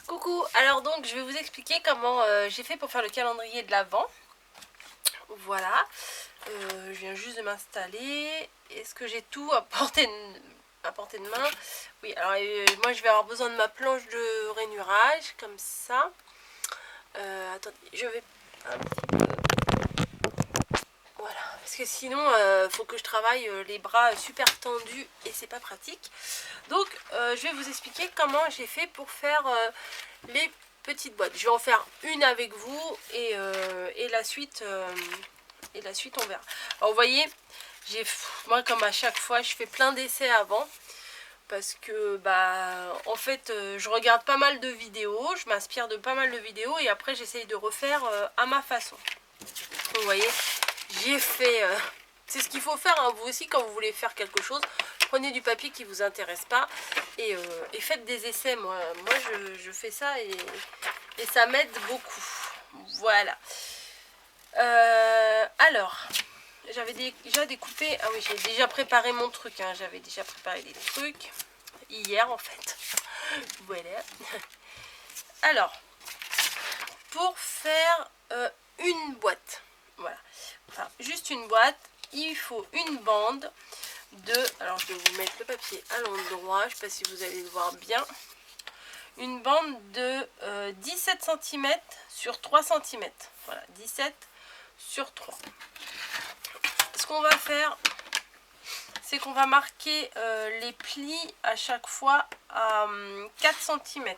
Coucou, alors donc je vais vous expliquer comment j'ai fait pour faire le calendrier de l'Avent. Voilà, je viens juste de m'installer. Est-ce que j'ai tout à portée de main? Oui, alors moi je vais avoir besoin de ma planche de rainurage, comme ça. Attendez, je vais un petit peu... Voilà, parce que sinon faut que je travaille les bras super tendus et c'est pas pratique. Donc je vais vous expliquer comment j'ai fait pour faire les petites boîtes. Je vais en faire une avec vous et la suite on verra. Alors vous voyez, moi comme à chaque fois je fais plein d'essais avant. Parce que en fait je regarde pas mal de vidéos, je m'inspire de pas mal de vidéos et après j'essaye de refaire à ma façon. Donc vous voyez, j'ai fait... c'est ce qu'il faut faire, hein, vous aussi, quand vous voulez faire quelque chose. Prenez du papier qui ne vous intéresse pas et faites des essais. Moi je fais ça et ça m'aide beaucoup. Voilà. Alors, j'avais déjà découpé... Ah oui, j'ai déjà préparé mon truc. Hein, j'avais déjà préparé des trucs. Hier, en fait. Voilà. Alors, pour faire une boîte. Voilà. Enfin, juste une boîte. Il faut une bande de... Alors, je vais vous mettre le papier à l'endroit. Je ne sais pas si vous allez le voir bien. Une bande de 17 cm sur 3 cm. Voilà, 17 sur 3. Ce qu'on va faire, c'est qu'on va marquer les plis à chaque fois à 4 cm.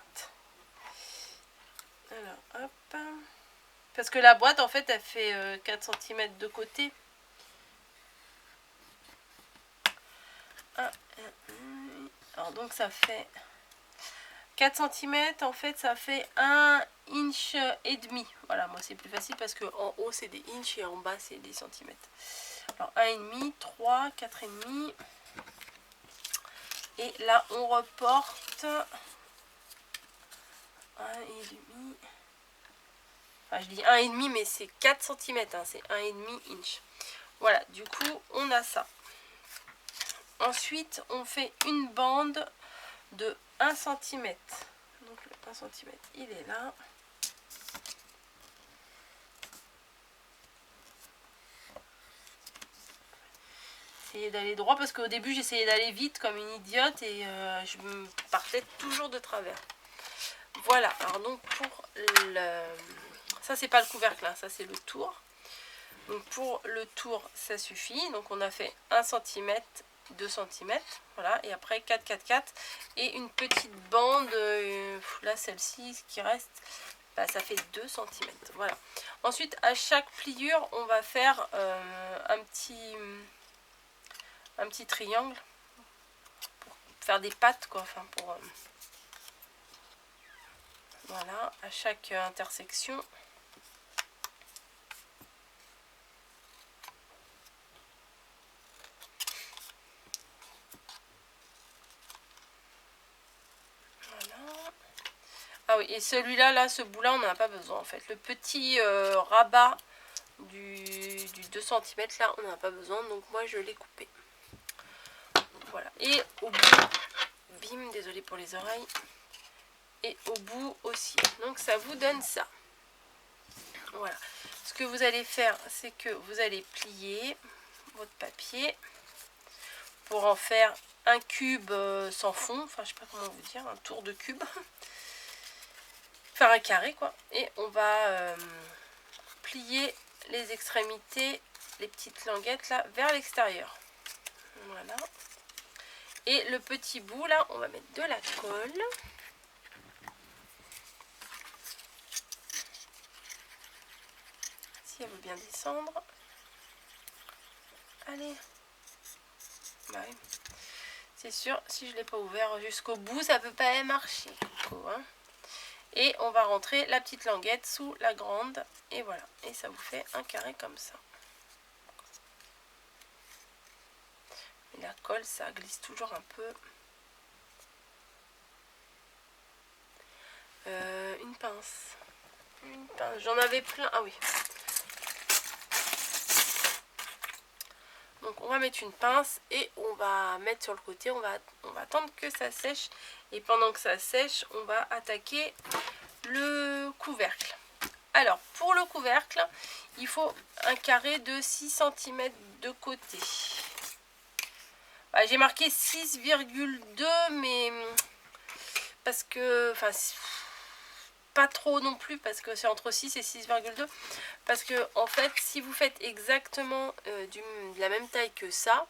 Alors, hop. Parce que la boîte, en fait, elle fait 4 cm de côté. Alors, donc, ça fait 4 cm. En fait, ça fait 1,5 inch. Voilà, moi, c'est plus facile parce que en haut, c'est des inches et en bas, c'est des centimètres. Alors, 1,5, 3, 4,5. Et là, on reporte 1,5. Enfin, je dis 1,5, mais c'est 4 cm, hein, c'est 1,5 inch. Voilà, du coup, on a ça. Ensuite, on fait une bande de 1 cm. Donc, le 1 cm, il est là. Essayez d'aller droit parce qu'au début, j'essayais d'aller vite comme une idiote et je me partais toujours de travers. Voilà, alors donc pour le... Ça, c'est pas le couvercle, là, ça, c'est le tour. Donc pour le tour, ça suffit. Donc on a fait 1 cm, 2 cm, voilà, et après 4, 4, 4. Et une petite bande, là celle-ci, ce qui reste, ça fait 2 cm. Voilà. Ensuite, à chaque pliure, on va faire un petit triangle pour faire des pattes, quoi. Enfin, pour... voilà, à chaque intersection. Ah oui, et celui-là, là, ce bout-là, on n'en a pas besoin en fait. Le petit rabat du 2 cm, là, on n'en a pas besoin. Donc moi, je l'ai coupé. Voilà. Et au bout, bim, désolé pour les oreilles. Et au bout aussi. Donc ça vous donne ça. Voilà. Ce que vous allez faire, c'est que vous allez plier votre papier pour en faire un cube sans fond. Enfin, je sais pas comment vous dire, un tour de cube. Faire un carré, quoi. Et on va plier les extrémités, les petites languettes là, vers l'extérieur. Voilà. Et le petit bout là, on va mettre de la colle. Si elle veut bien descendre. Allez. Bah oui. C'est sûr, si je ne l'ai pas ouvert jusqu'au bout, ça peut pas marcher. Hein. Et on va rentrer la petite languette sous la grande. Et voilà. Et ça vous fait un carré comme ça. Et la colle, ça glisse toujours un peu. Une pince. Une pince. J'en avais plein. Ah oui. Donc on va mettre une pince et on va mettre sur le côté, on va attendre que ça sèche. Et pendant que ça sèche, on va attaquer le couvercle. Alors pour le couvercle, il faut un carré de 6 cm de côté. Bah, j'ai marqué 6,2 mais parce que, enfin pas trop non plus parce que c'est entre 6 et 6,2 parce que en fait si vous faites exactement de la même taille que ça,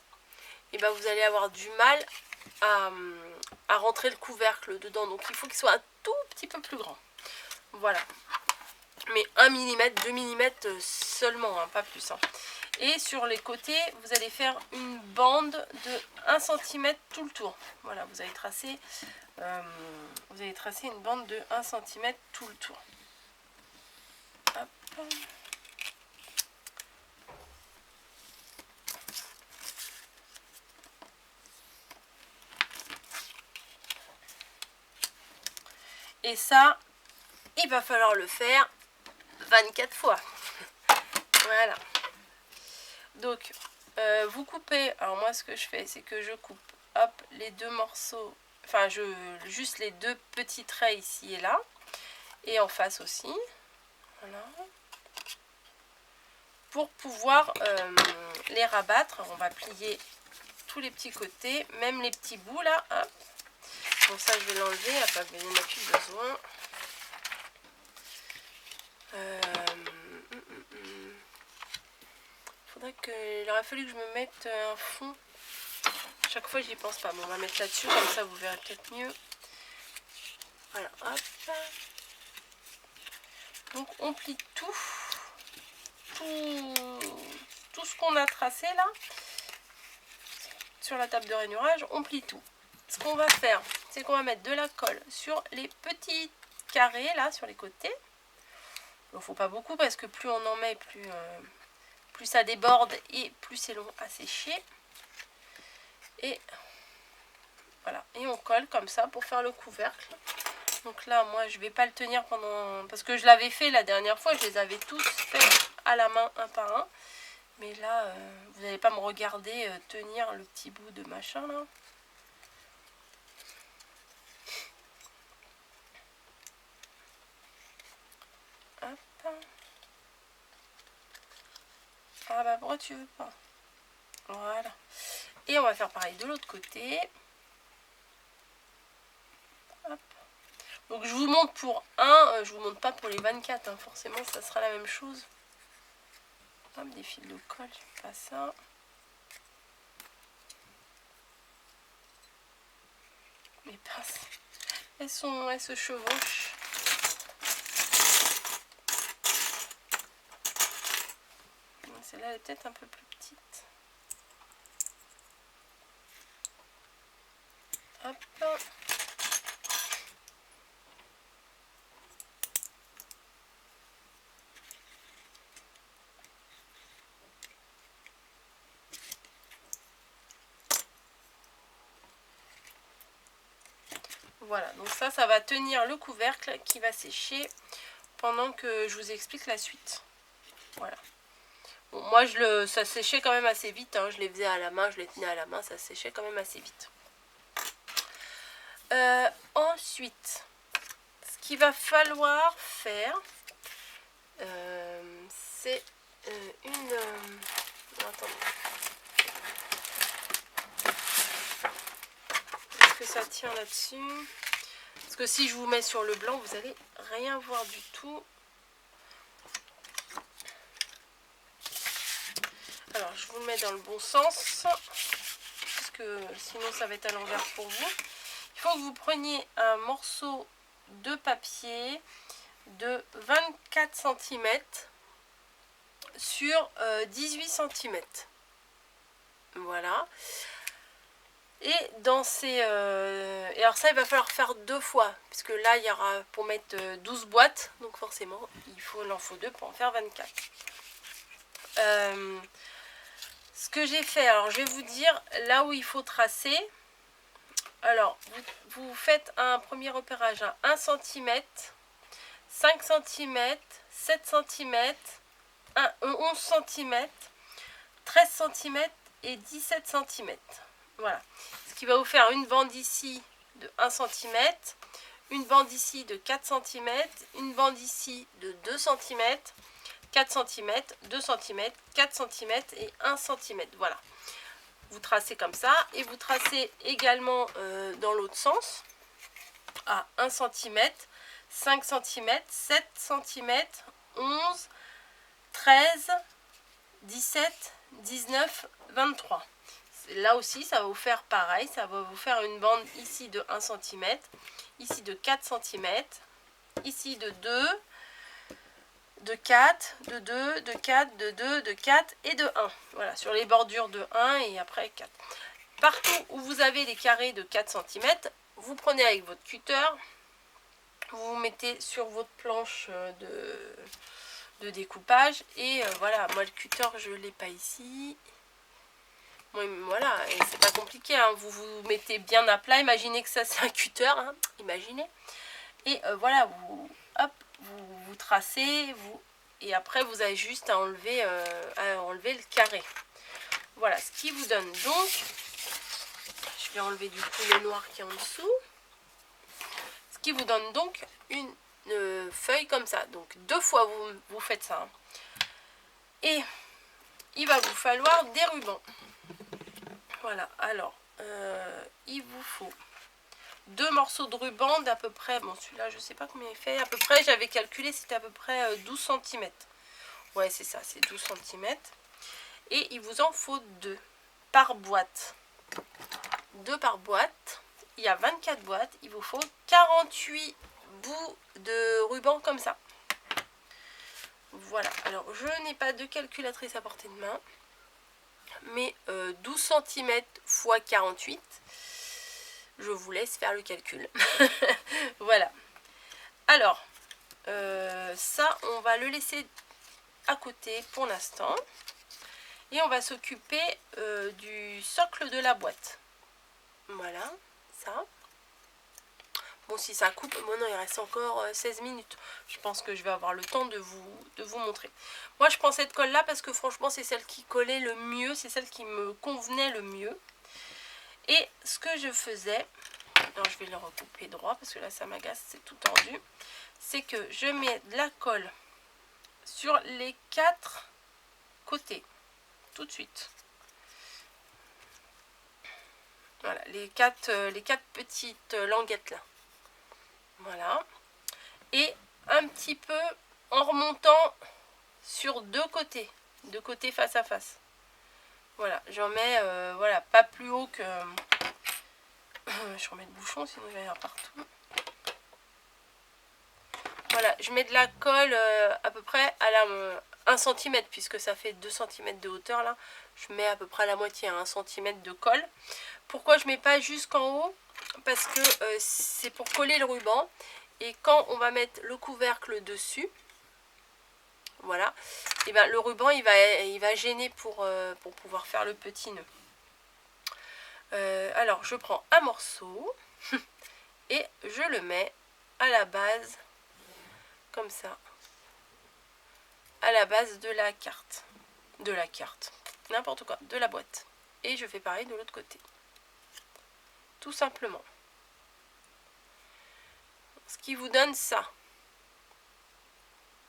et ben vous allez avoir du mal à rentrer le couvercle dedans, donc il faut qu'il soit un tout petit peu plus grand, voilà, mais 1 mm, 2 mm seulement, hein, pas plus, hein. Et sur les côtés vous allez faire une bande de 1 cm tout le tour, voilà, vous allez tracer une bande de 1 cm tout le tour. Hop. Et ça, il va falloir le faire 24 fois. Voilà. Donc, vous coupez. Alors moi, ce que je fais, c'est que je coupe, hop, les deux morceaux. Enfin, juste les deux petits traits ici et là. Et en face aussi. Voilà. Pour pouvoir les rabattre, on va plier tous les petits côtés, même les petits bouts là. Hop. Bon, ça, je vais l'enlever. Il n'y en a plus besoin. Il aurait fallu que je me mette un fond. Chaque fois j'y pense pas. Bon, on va mettre là-dessus, comme ça vous verrez peut-être mieux. Voilà, hop. Donc on plie tout ce qu'on a tracé là sur la table de rainurage, on plie tout. Ce qu'on va faire, c'est qu'on va mettre de la colle sur les petits carrés là sur les côtés. Il ne faut pas beaucoup parce que plus on en met, plus ça déborde et plus c'est long à sécher. Et voilà, et on colle comme ça pour faire le couvercle. Donc là, moi, je vais pas le tenir pendant... Parce que je l'avais fait la dernière fois, je les avais tous faits à la main, un par un. Mais là, vous n'allez pas me regarder tenir le petit bout de machin, là. Hop. Ah bah, pourquoi tu veux pas? Voilà. Et on va faire pareil de l'autre côté. Hop. Donc je vous montre pour un, je vous montre pas pour les 24, hein. Forcément ça sera la même chose. Hop, des fils de colle, pas ça. Mes pinces, elles se chevauchent. Celle-là elle est peut-être un peu plus petite. Hop. Voilà, donc ça va tenir le couvercle qui va sécher pendant que je vous explique la suite. Voilà. Bon, moi, ça séchait quand même assez vite, hein. Je les faisais à la main, je les tenais à la main, ça séchait quand même assez vite. Ensuite, ce qu'il va falloir faire, c'est attendez. Est-ce que ça tient là-dessus? Parce que si je vous mets sur le blanc, vous allez rien voir du tout. Alors, je vous le mets dans le bon sens, parce que sinon ça va être à l'envers pour vous. Il faut que vous preniez un morceau de papier de 24 cm sur 18 cm. Voilà. Et dans ces... et alors ça, il va falloir faire 2 fois, puisque là, il y aura pour mettre 12 boîtes. Donc forcément, il en faut 2 pour en faire 24. Ce que j'ai fait, alors je vais vous dire là où il faut tracer. Alors, vous faites un premier repérage à 1 cm, 5 cm, 7 cm, 11 cm, 13 cm et 17 cm. Voilà. Ce qui va vous faire une bande ici de 1 cm, une bande ici de 4 cm, une bande ici de 2 cm, 4 cm, 2 cm, 4 cm et 1 cm. Voilà. Vous tracez comme ça et vous tracez également dans l'autre sens à 1 cm, 5 cm, 7 cm, 11, 13, 17, 19, 23. Là aussi, ça va vous faire pareil. Ça va vous faire une bande ici de 1 cm, ici de 4 cm, ici de 2, de 4, de 2, de 4, de 2, de 4 et de 1. Voilà, sur les bordures de 1 et après 4. Partout où vous avez les carrés de 4 cm, vous prenez avec votre cutter, vous vous mettez sur votre planche de découpage et voilà, moi le cutter je ne l'ai pas ici. Bon, voilà, et c'est pas compliqué, hein. Vous vous mettez bien à plat, imaginez que ça c'est un cutter, hein. Imaginez. Et voilà, vous tracez, et après vous avez juste à enlever le carré. Voilà, ce qui vous donne donc, je vais enlever du coup le noir qui est en dessous, ce qui vous donne donc une feuille comme ça. Donc 2 fois vous faites ça, hein. Et il va vous falloir des rubans. Voilà, alors il vous faut 2 morceaux de ruban d'à peu près, bon celui-là je sais pas combien il fait, à peu près j'avais calculé c'était à peu près 12 cm. Ouais c'est ça, c'est 12 cm. Et il vous en faut 2 par boîte. 2 par boîte, il y a 24 boîtes, il vous faut 48 bouts de ruban comme ça. Voilà, alors je n'ai pas de calculatrice à portée de main, mais 12 cm x 48, je vous laisse faire le calcul. Voilà. Alors, ça, on va le laisser à côté pour l'instant. Et on va s'occuper du socle de la boîte. Voilà, ça. Bon, si ça coupe, bon non, il reste encore 16 minutes. Je pense que je vais avoir le temps de vous montrer. Moi, je prends cette colle-là parce que franchement, c'est celle qui collait le mieux. C'est celle qui me convenait le mieux. Et ce que je faisais, alors je vais le recouper droit parce que là, ça m'agace, c'est tout tordu. C'est que je mets de la colle sur les 4 côtés, tout de suite. Voilà, les quatre petites languettes là. Voilà. Et un petit peu en remontant sur deux côtés face à face. Voilà, j'en mets, voilà, pas plus haut que... je remets le bouchon, sinon il va y avoir partout. Voilà, je mets de la colle à peu près à la 1 cm, puisque ça fait 2 cm de hauteur là. Je mets à peu près à la moitié, à 1 cm de colle. Pourquoi je mets pas jusqu'en haut? Parce que c'est pour coller le ruban. Et quand on va mettre le couvercle dessus, voilà, et ben le ruban il va gêner pour pouvoir faire le petit nœud. Alors je prends un morceau et je le mets à la base, comme ça, à la base de la carte, n'importe quoi, de la boîte. Et je fais pareil de l'autre côté. Tout simplement. Ce qui vous donne ça.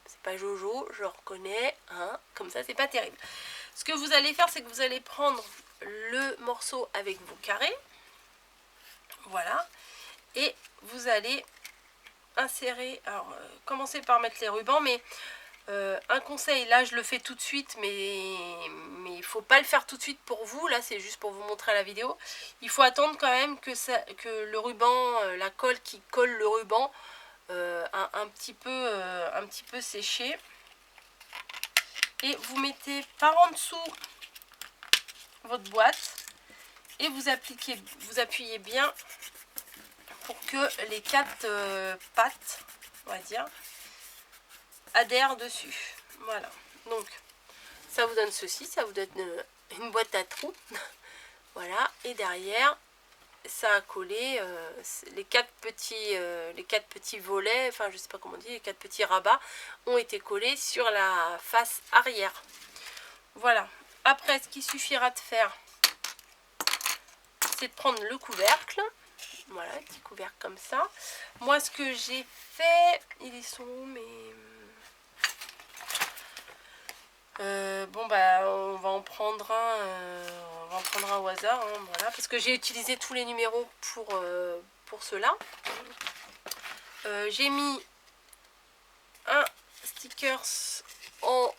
C'est pas Jojo, je reconnais, hein, comme ça c'est pas terrible. Ce que vous allez faire, c'est que vous allez prendre le morceau avec vos carrés, voilà, et vous allez insérer, alors commencez par mettre les rubans, mais un conseil, là je le fais tout de suite, mais il faut pas le faire tout de suite pour vous, là c'est juste pour vous montrer la vidéo. Il faut attendre quand même que le ruban, la colle qui colle le ruban, un petit peu séché. Et vous mettez par en dessous votre boîte et vous appuyez bien pour que les 4 pattes, on va dire, adhèrent dessus. Voilà, donc ça vous donne ceci, ça vous donne une boîte à trous. Voilà, et derrière ça a collé les 4 petits volets, enfin je sais pas comment on dit, les 4 petits rabats ont été collés sur la face arrière. Voilà, Après, ce qu'il suffira de faire, c'est de prendre le couvercle. Voilà, un petit couvercle comme ça. Moi, ce que j'ai fait, ils sont où mes... bon bah on va en prendre un au hasard, hein, voilà, parce que j'ai utilisé tous les numéros pour cela. J'ai mis un stickers en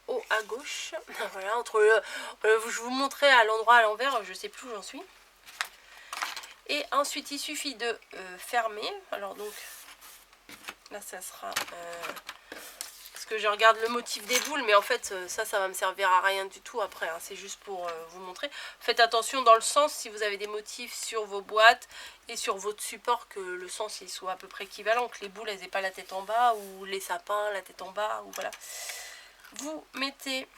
haut à gauche, voilà, entre je vous montrerai à l'endroit à l'envers, je sais plus où j'en suis. Et ensuite il suffit de fermer. Alors donc là ça sera parce que je regarde le motif des boules, mais en fait ça va me servir à rien du tout après, hein, c'est juste pour vous montrer. Faites attention dans le sens, si vous avez des motifs sur vos boîtes et sur votre support, que le sens il soit à peu près équivalent, que les boules elles n'aient pas la tête en bas, ou les sapins la tête en bas, ou voilà. Vous mettez...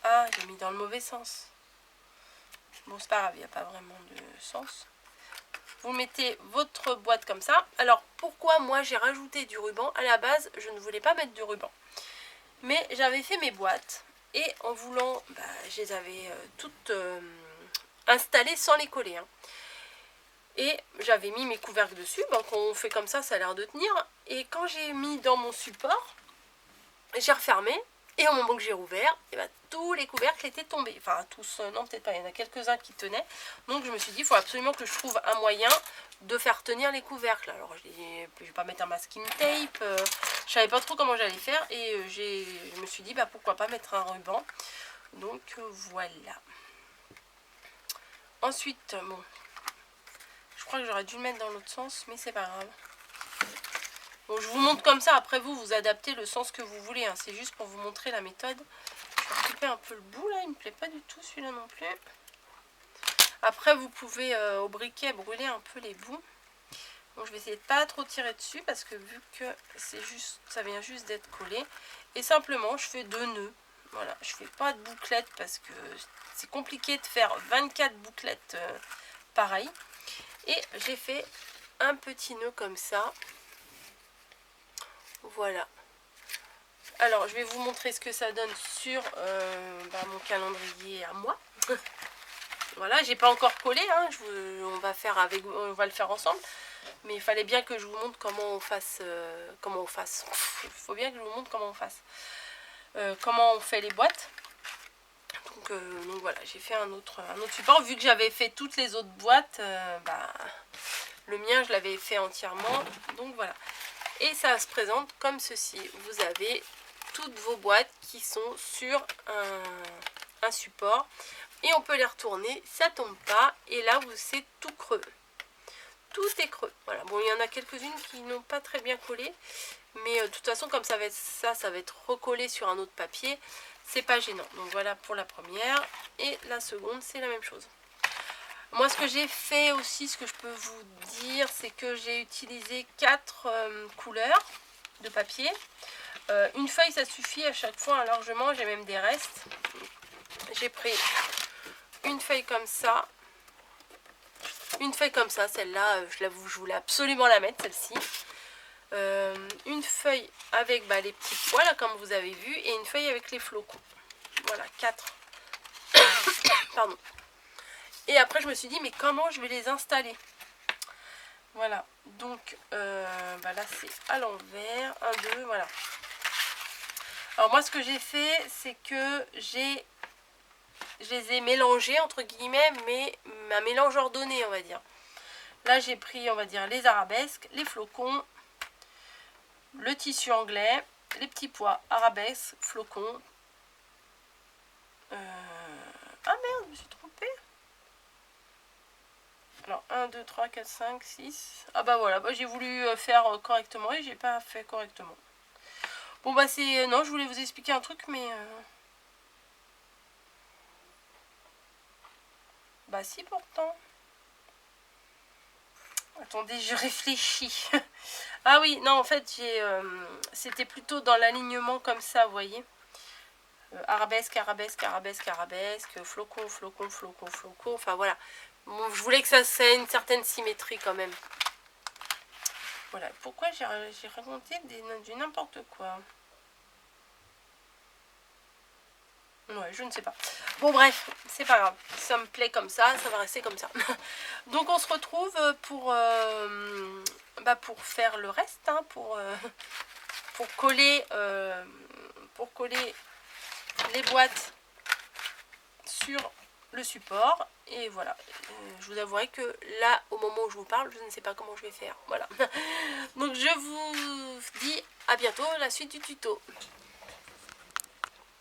Ah, j'ai mis dans le mauvais sens. Bon, c'est pas grave, il n'y a pas vraiment de sens. Vous mettez votre boîte comme ça. Alors, pourquoi moi j'ai rajouté du ruban? À la base, je ne voulais pas mettre du ruban. Mais j'avais fait mes boîtes. Et en voulant, je les avais toutes installées sans les coller, hein. Et j'avais mis mes couvercles dessus. Quand on fait comme ça a l'air de tenir. Et quand j'ai mis dans mon support, j'ai refermé. Et au moment que j'ai rouvert, et tous les couvercles étaient tombés. Enfin, tous, non, peut-être pas, il y en a quelques-uns qui tenaient. Donc, je me suis dit, il faut absolument que je trouve un moyen de faire tenir les couvercles. Alors, je vais pas mettre un masking tape. Je savais pas trop comment j'allais faire. Et je me suis dit, pourquoi pas mettre un ruban. Donc, voilà. Ensuite, bon, je crois que j'aurais dû le mettre dans l'autre sens, mais c'est pas grave. Bon, je vous montre comme ça, après vous adaptez le sens que vous voulez, hein. C'est juste pour vous montrer la méthode. Je vais recouper un peu le bout là, il me plaît pas du tout celui-là non plus. Après vous pouvez au briquet brûler un peu les bouts. Bon, je vais essayer de pas trop tirer dessus parce que vu que c'est juste, ça vient juste d'être collé. Et simplement je fais 2 nœuds. Voilà, je fais pas de bouclettes parce que c'est compliqué de faire 24 bouclettes pareilles. Et j'ai fait un petit nœud comme ça. Voilà. Alors, je vais vous montrer ce que ça donne sur mon calendrier à moi. Voilà, j'ai pas encore collé, hein, on va le faire ensemble. Mais il fallait bien que je vous montre comment on fasse. Il faut bien que je vous montre comment on fasse. Comment on fait les boîtes. Donc voilà, j'ai fait un autre support. Vu que j'avais fait toutes les autres boîtes, le mien, je l'avais fait entièrement. Donc voilà. Et ça se présente comme ceci. Vous avez toutes vos boîtes qui sont sur un support. Et on peut les retourner, ça tombe pas. Et là, c'est tout creux. Tout est creux. Voilà. Bon, il y en a quelques-unes qui n'ont pas très bien collé. Mais de toute façon, comme ça va être recollé sur un autre papier. C'est pas gênant. Donc voilà pour la première. Et la seconde, c'est la même chose. Moi, ce que j'ai fait aussi, ce que je peux vous dire, c'est que j'ai utilisé 4 couleurs de papier. Une feuille, ça suffit à chaque fois, hein, largement. J'ai même des restes. J'ai pris une feuille comme ça. Une feuille comme ça, celle-là, je voulais absolument la mettre, celle-ci. Une feuille avec les petits pois, là, comme vous avez vu. Et une feuille avec les flocons. Voilà, 4. Pardon. Et après, je me suis dit, mais comment je vais les installer? Voilà. Donc, là, c'est à l'envers. 1, 2, voilà. Alors, moi, ce que j'ai fait, c'est que je les ai mélangés, entre guillemets, mais un mélange ordonné, on va dire. Là, j'ai pris, on va dire, les arabesques, les flocons, le tissu anglais, les petits pois, arabesques, flocons. Ah merde, je me suis trompée. Alors 1, 2, 3, 4, 5, 6. Ah voilà, j'ai voulu faire correctement et j'ai pas fait correctement. Bon c'est... Non, je voulais vous expliquer un truc, mais... si pourtant. Attendez, je réfléchis. Ah oui, non, en fait, c'était plutôt dans l'alignement comme ça, vous voyez. Arabesque, arabesque, arabesque, arabesque, flocon, flocon, flocon, flocon. Enfin voilà. Bon, je voulais que ça ait une certaine symétrie quand même. Voilà. Pourquoi j'ai raconté du n'importe quoi? Ouais, je ne sais pas. Bon bref, c'est pas grave. Ça me plaît comme ça va rester comme ça. Donc on se retrouve pour faire le reste, hein, pour coller les boîtes sur le support. Et voilà, je vous avouerai que là, au moment où je vous parle, je ne sais pas comment je vais faire. Voilà. Donc je vous dis à bientôt, la suite du tuto.